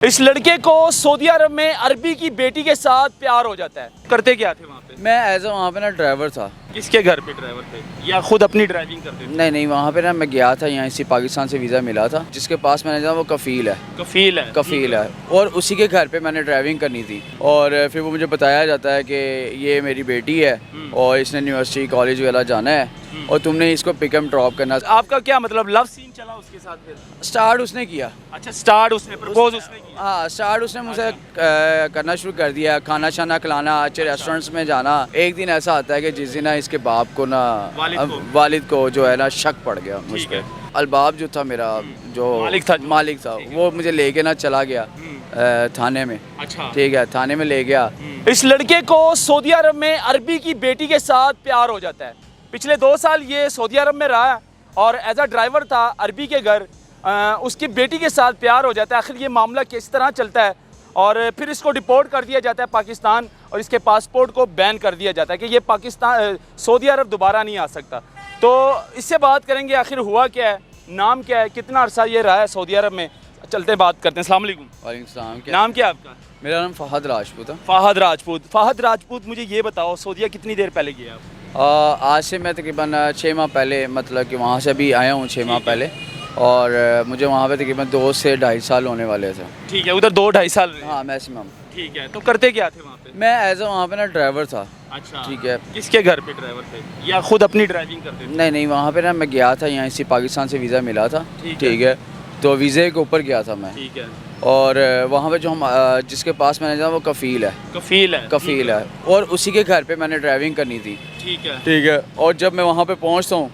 इस लड़के को सऊदी अरब में अरबी की बेटी के साथ प्यार हो जाता है। करते क्या थे वहाँ पे? मैं एज ए वहाँ पे ना ड्राइवर था। किसके घर पे ड्राइवर थे या खुद अपनी ड्राइविंग करते थे? नहीं वहाँ पे ना मैं गया था, यहाँ इसी पाकिस्तान से वीज़ा मिला था, जिसके पास मैंने जाना वो कफ़ील है और उसी के घर पे मैंने ड्राइविंग करनी थी। और फिर वो मुझे बताया जाता है कि ये मेरी बेटी है और इसने यूनिवर्सिटी कॉलेज वगैरह जाना है और तुमने इसको पिक एंड ड्रॉप करना। आपका क्या मतलब लव सीन चला उसके साथ फिर? स्टार्ट उसने किया। अच्छा, स्टार्ट उसने प्रपोज उसने किया? हाँ, स्टार्ट उसने मुझसे करना शुरू कर दिया, खाना शाना खिलाना, अच्छे रेस्टोरेंट्स में जाना। एक दिन ऐसा आता है कि जिस दिन ना इसके बाप को ना वालिद को जो है ना शक पड़ गया मुझ पे। अलबाब जो था मेरा जो मालिक था वो मुझे लेके ना चला गया थाने में। अच्छा, ठीक है, थाने में ले गया। इस लड़के को सऊदी अरब में अरबी की बेटी के साथ प्यार हो जाता है। पिछले 2 साल ये सऊदी अरब में रहा और एज अ ड्राइवर था अरबी के घर। उसकी बेटी के साथ प्यार हो जाता है। आखिर ये मामला किस तरह चलता है और फिर इसको डिपोर्ट कर दिया जाता है पाकिस्तान और इसके पासपोर्ट को बैन कर दिया जाता है कि ये पाकिस्तान सऊदी अरब दोबारा नहीं आ सकता। तो इससे बात करेंगे आखिर हुआ क्या है, नाम क्या है, कितना अरसा ये रहा है सऊदी अरब में। चलते बात करते हैं। अस्सलाम वालेकुम। वालेकुम सलाम। नाम क्या है आपका? मेरा नाम फ़हद राजपूत है। फ़हद राजपूत, मुझे ये बताओ सऊदीया कितनी देर पहले गए आप? आज से मैं तकरीबन 6 माह पहले, मतलब कि वहाँ से भी आया हूँ 6 माह पहले। और मुझे वहाँ पे तकरीबन 2 से 2.5 साल होने वाले थे। ठीक है, उधर 2-2.5 साल रहे? हाँ, मैक्सिमम। ठीक है, तो करते क्या थे वहाँ पे? मैं एज ए वहाँ पे ना ड्राइवर था। अच्छा, ठीक है। किसके घर पे ड्राइवर थे या खुद अपनी ड्राइविंग करते थे? नहीं वहाँ पे ना मैं गया था, यहाँ इसी पाकिस्तान से वीज़ा मिला था। ठीक है, तो वीज़े के ऊपर गया था मैं। ठीक है। और वहाँ पे जो हम जिसके पास मैंने जाना वो कफ़ील है और उसी के घर पे मैंने ड्राइविंग करनी थी। ठीक है। और जब मैं वहाँ पे पहुँचता हूँ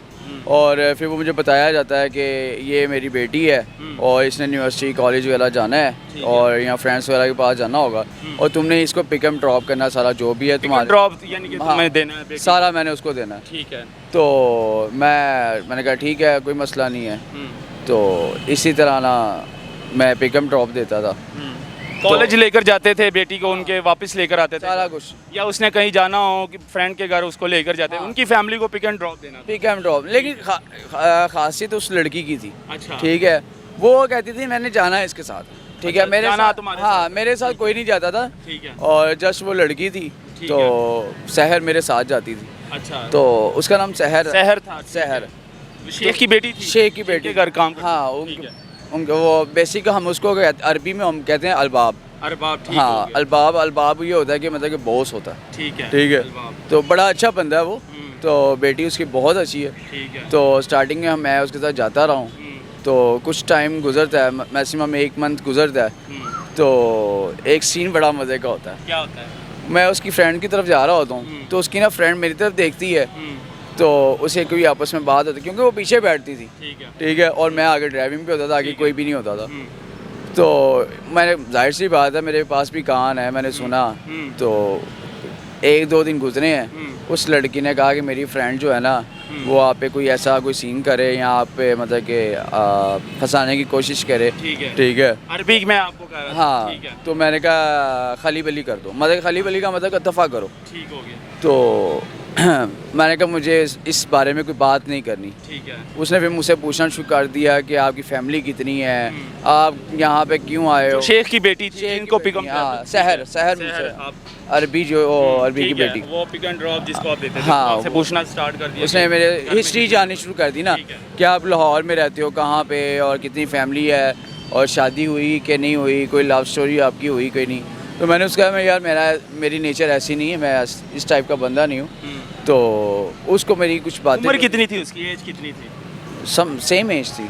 और फिर वो मुझे बताया जाता है कि ये मेरी बेटी है और इसने यूनिवर्सिटी कॉलेज वगैरह जाना है और यहाँ फ्रेंड्स वगैरह के पास जाना होगा और तुमने इसको पिक एंड ड्रॉप करना, सारा जो भी है तुम्हारा ड्रॉप यानी कि तुम्हें देना है, सारा मैंने उसको देना है। ठीक है। तो मैंने कहा ठीक है, कोई मसला नहीं है। तो इसी तरह ना मैं पिक एंड ड्रॉप देता था। कॉलेज लेकर जाते थे बेटी को, उनके वापस लेकर आते थे सारा कुछ, या उसने कहीं जाना हो कि फ्रेंड के घर उसको लेकर जाते, उनकी फैमिली को पिक एंड ड्रॉप देना? Pick and drop. लेकिन खासियत उस लड़की की थी। अच्छा। ठीक है, वो कहती थी मैंने जाना है इसके साथ। ठीक है, मेरे साथ, हाँ, मेरे साथ कोई नहीं जाता था। ठीक है। और जस्ट वो लड़की थी तो सहर मेरे साथ जाती थी। अच्छा, तो उसका नाम सहर था। सहर शेख की बेटी थी? शेख की बेटी घर काम। हाँ, उनको वो बेसिक हम उसको अरबी में हम कहते हैं अलबाब। हाँ, अलबाब ये होता है कि मतलब कि बॉस होता है। ठीक है। तो बड़ा अच्छा बंदा है वो। तो बेटी उसकी बहुत अच्छी है। ठीक है। तो स्टार्टिंग में मैं उसके साथ जाता रहा हूँ तो कुछ टाइम गुजरता है, मैक्सिमम 1 मंथ गुजरता है। तो एक सीन बड़ा मज़े का होता है। क्या होता है? मैं उसकी फ्रेंड की तरफ जा रहा होता हूँ तो उसकी ना फ्रेंड मेरी तरफ देखती है तो उसे कोई आपस में बात होती, क्योंकि वो पीछे बैठती थी। ठीक है। और मैं आगे ड्राइविंग पे होता था, आगे कोई भी नहीं होता था। तो मैंने, जाहिर सी बात है, मेरे पास भी कान है, मैंने सुना। तो 1-2 दिन गुजरे हैं, उस लड़की ने कहा कि मेरी फ्रेंड जो है ना वो आप पे कोई ऐसा कोई सीन करे या आप पे मतलब कि फंसाने की कोशिश करे। ठीक है। अरबी में आपको कह रहा था। हाँ। ठीक है। तो मैंने कहा खली बली कर दो, मतलब खली बली का मतलब इत्तफाक करो। ठीक हो गया। तो मैंने कहा मुझे इस बारे में कोई बात नहीं करनी। ठीक है। उसने फिर मुझसे पूछना शुरू कर दिया कि आपकी फैमिली कितनी है, आप यहाँ पे क्यों आए हो। शेख की बेटी थी इनको पिक अप? हाँ, सहर अरबी की बेटी, वो पिक एंड ड्रॉप जिसको आप देते थे, हाँ, आपसे पूछना स्टार्ट कर दिया। उसने मेरे हिस्ट्री जाननी शुरू कर दी ना कि आप लाहौर में रहते हो, कहाँ पे और कितनी फैमिली है और शादी हुई कि नहीं हुई, कोई लव स्टोरी आपकी हुई कोई नहीं। तो मैंने उसका यार मेरी नेचर ऐसी नहीं है, मैं इस टाइप का बंदा नहीं हूँ। तो उसको मेरी कुछ बातें। उम्र कितनी थी उसकी, एज कितनी थी? सेम एज थी।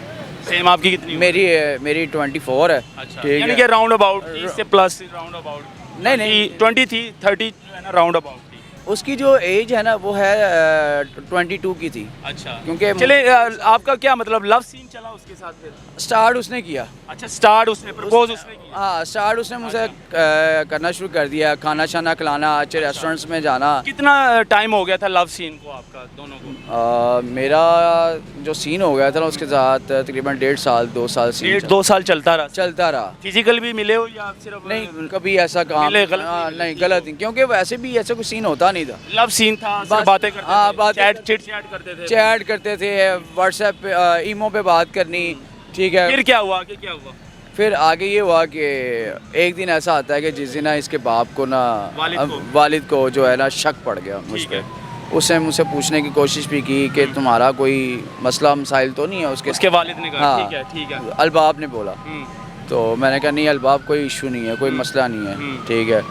सेम आपकी कितनी? मेरी 24 है। अच्छा, यानी कि राउंड अबाउट 30 से प्लस राउंड अबाउट? नहीं 20 थी, 30 जो है ना राउंड अबाउट थी। उसकी जो एज है ना वो है 22 की थी। अच्छा, क्योंकि चले आपका क्या मतलब लव सीन चला उसके साथ फिर? स्टार्ट उसने किया। अच्छा, स्टार्ट उसने प्रपोज उसने किया? हाँ, स्टार्ट उसने मुझसे करना शुरू कर दिया, खाना शाना खिलाना, अच्छे रेस्टोरेंट्स में जाना। कितना टाइम हो गया था लव सीन को आपका दोनों को? मेरा जो सीन हो गया था ना उसके साथ तकरीबन 1.5 साल 2 साल सीन 1.5-2 साल चलता रहा। फिजिकल भी मिले हो या सिर्फ? नहीं, कभी ऐसा काम नहीं, गलत नहीं, क्योंकि वैसे भी ऐसा कोई सीन होता नहीं था। लव सीन था, बातें करते थे, चैट करते थे, व्हाट्सएप पे ईमो पे बात करनी। ठीक है। फिर क्या हुआ? फिर आगे ये हुआ कि एक दिन ऐसा आता है कि जिस दिन ना इसके बाप को ना वालिद को जो है ना शक पड़ गया मुझ ठीक पर। है। उसने मुझसे पूछने की कोशिश भी की कि तुम्हारा कोई मसला मसाइल तो नहीं है उसके वालिद ने कहा हाँ। ठीक है अलबाब ने बोला। तो मैंने कहा नहीं अलबाब कोई इशू नहीं है, कोई मसला नहीं है, ठीक है।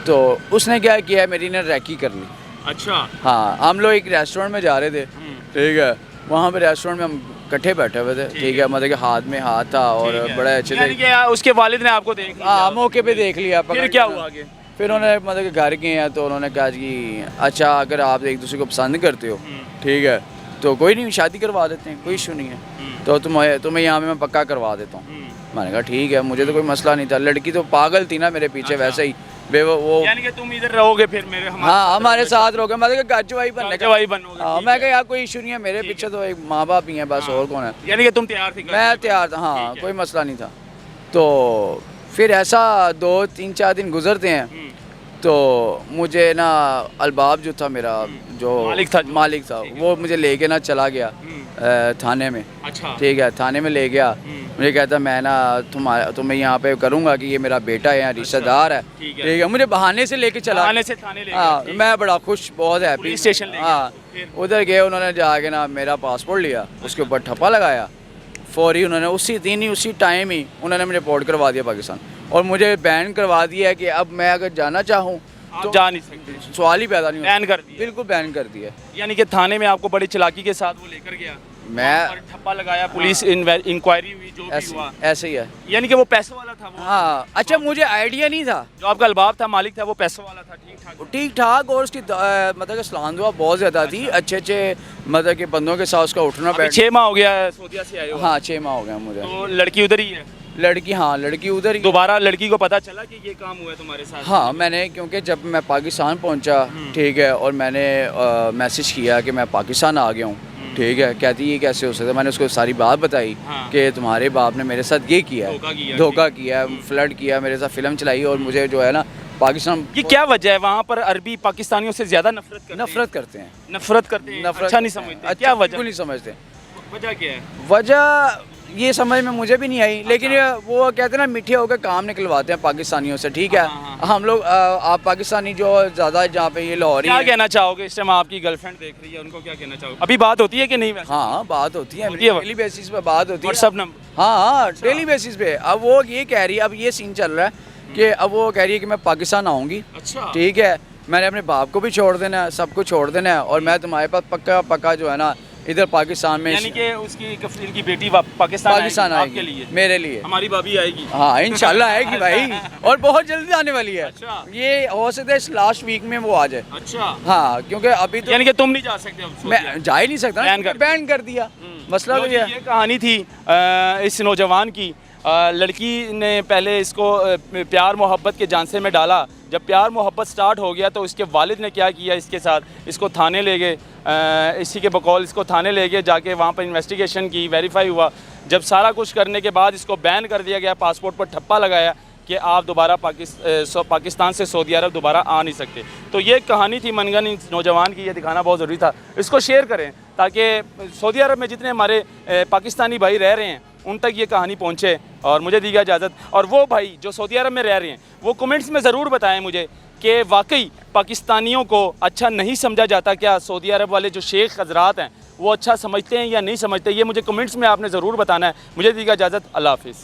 तो उसने क्या किया, मेरी ने रैकी कर ली। अच्छा। हाँ, हम लोग एक रेस्टोरेंट में जा रहे थे, ठीक है। वहाँ पे रेस्टोरेंट में हम इकट्ठे बैठे हुए थे, ठीक है। मतलब कि हाथ में हाथ था और बड़े अच्छे यानी थे। कि उसके वालिद ने आपको देख लिया। हाँ, मौके पे देख लिया। फिर क्या हुआ आगे? फिर उन्होंने मतलब कि घर गए हैं तो उन्होंने कहा कि अच्छा अगर आप एक दूसरे को पसंद करते हो, ठीक है, तो कोई नहीं, शादी करवा देते हैं, कोई इशू नहीं है। तो तुम्हें यहाँ पे मैं पक्का करवा देता हूँ। मैंने कहा ठीक है, मुझे तो कोई मसला नहीं था। लड़की तो पागल थी ना मेरे पीछे, वैसे ही वो यानी कि तुम इधर रहोगे फिर मेरे हाँ हमारे साथ रहोगे, मतलब कि गाजवाई बनने का। बनोगे। हाँ, मैं कहा यार कोई इशू नहीं है, मेरे पीछे तो एक माँ बाप ही हैं बस, और कौन है। यानी कि तुम तैयार थी? मैं तैयार था, हाँ, कोई मसला नहीं था। तो फिर ऐसा 2-3-4 दिन गुजरते हैं तो मुझे ना अलबाब जो था मेरा, जो मालिक था वो मुझे लेके ना चला गया थाने में। अच्छा। ठीक ठीक है, थाने में ले गया। मुझे कहता मैं ना तुम्हें यहाँ पे करूँगा कि ये मेरा बेटा है, यहाँ रिश्तेदार है, ठीक है। मुझे बहाने से लेके चला, थाने से थाने ले गया। हाँ, मैं बड़ा खुश, बहुत हैप्पी। स्टेशन ले गया। हाँ, उधर गए, उन्होंने जाके ना मेरा पासपोर्ट लिया, उसके ऊपर ठप्पा लगाया फौरी। उन्होंने उसी दिन ही उसी टाइम ही उन्होंने मुझे रिपोर्ट करवा दिया पाकिस्तान, और मुझे बैन करवा दिया है कि अब मैं अगर जाना चाहूँ तो जा नहीं सकते, सवाल ही पैदा नहीं होता। बैन कर दिया, बिल्कुल बैन कर दिया। यानी कि थाने में आपको बड़ी चालाकी के साथ वो लेकर गया, मैं और ठप्पा लगाया, पुलिस इंक्वायरी हुई, जो भी हुआ ऐसे ही है। यानी कि वो पैसों वाला था वो? हाँ, अच्छा, मुझे आइडिया नहीं था। जो आपका अलबाब था, मालिक था, वो पैसों वाला था? ठीक ठाक, और उसकी मतलब कि सलान दुआ बहुत ज़्यादा थी, अच्छे मतलब कि बंदों के साथ उसका उठना बैठना। 6 माह हो गया सऊदीया से आए हो? हाँ, 6 माह हो गया मुझे। तो लड़की उधर ही है? लड़की, हाँ, लड़की उधर ही। दोबारा लड़की को पता चला कि ये काम हुआ है तुम्हारे साथ? हाँ, मैंने, क्योंकि जब मैं पाकिस्तान पहुंचा, ठीक है, और मैंने मैसेज किया कि मैं पाकिस्तान आ गया हूँ, ठीक है, कहती ये कैसे हो सकता है। मैंने उसको सारी बात बताई कि तुम्हारे बाप ने मेरे साथ ये किया है, धोखा किया, फ्लड किया, मेरे साथ फिल्म चलाई, और मुझे जो है ना पाकिस्तान। ये क्या वजह है, वहाँ पर अरबी पाकिस्तानियों से ज़्यादा नफरत करते हैं? नफरत करते हैं, अच्छा नहीं समझते? क्या वजह? नहीं समझते। वजह क्या है? वजह ये समझ में मुझे भी नहीं आई, लेकिन वो कहते हैं ना मीठे होकर काम निकलवाते हैं पाकिस्तानियों से, ठीक है। हम लोग आप पाकिस्तानी जो ज़्यादा जहाँ पे ये लाहौरी, क्या कहना चाहोगे इस टाइम? आपकी गर्लफ्रेंड देख रही है, उनको क्या कहना चाहोगे? अभी बात होती है कि नहीं वैसे? हाँ, बात होती है, डेली बेसिस पे बात होती है, व्हाट्सएप नंबर। हाँ, डेली बेसिस पे। अब वो ये कह रही है, अब ये सीन चल रहा है कि अब वो कह रही है कि मैं पाकिस्तान आऊँगी, अच्छा, ठीक है, मैंने अपने बाप को भी छोड़ देना है, सबको छोड़ देना है, और मैं तुम्हारे पास पक्का जो है ना इधर पाकिस्तान में, यानी कि उसकी कफील की बेटी पाकिस्तान आएगी आपके लिए, मेरे लिए। हमारी भाभी आएगी? हाँ, इंशाल्लाह आएगी भाई, और बहुत जल्दी आने वाली है। अच्छा। ये हो सकता है इस लास्ट वीक में वो आ जाए। अच्छा। हाँ, क्योंकि अभी तो यानी कि तुम नहीं जा सकते अब? मैं जा ही नहीं सकता, बैन कर दिया। मसला तो ये कहानी थी इस नौजवान की। लड़की ने पहले इसको प्यार मोहब्बत के झांसे में डाला। जब प्यार मोहब्बत स्टार्ट हो गया तो उसके वालिद ने क्या किया इसके साथ, इसको थाने ले गए, इसी के बकौल इसको थाने ले गए, जाके वहाँ पर इन्वेस्टिगेशन की, वेरीफाई हुआ। जब सारा कुछ करने के बाद इसको बैन कर दिया गया, पासपोर्ट पर ठप्पा लगाया कि आप दोबारा पाकिस्तान से सऊदी अरब दोबारा आ नहीं सकते। तो ये कहानी थी मनगन इस नौजवान की, ये दिखाना बहुत ज़रूरी था। इसको शेयर करें ताकि सऊदी अरब में जितने हमारे पाकिस्तानी भाई रह रहे हैं उन तक ये कहानी पहुँचे। और मुझे दी गई इजाज़त। और वो भाई जो सऊदी अरब में रह रहे हैं वो कमेंट्स में ज़रूर बताएं मुझे कि वाकई पाकिस्तानियों को अच्छा नहीं समझा जाता क्या? सऊदी अरब वाले जो शेख हज़रात हैं वो अच्छा समझते हैं या नहीं समझते? ये मुझे कमेंट्स में आपने ज़रूर बताना है। मुझे दी गई इजाज़त। अल्लाह हाफ़िज़।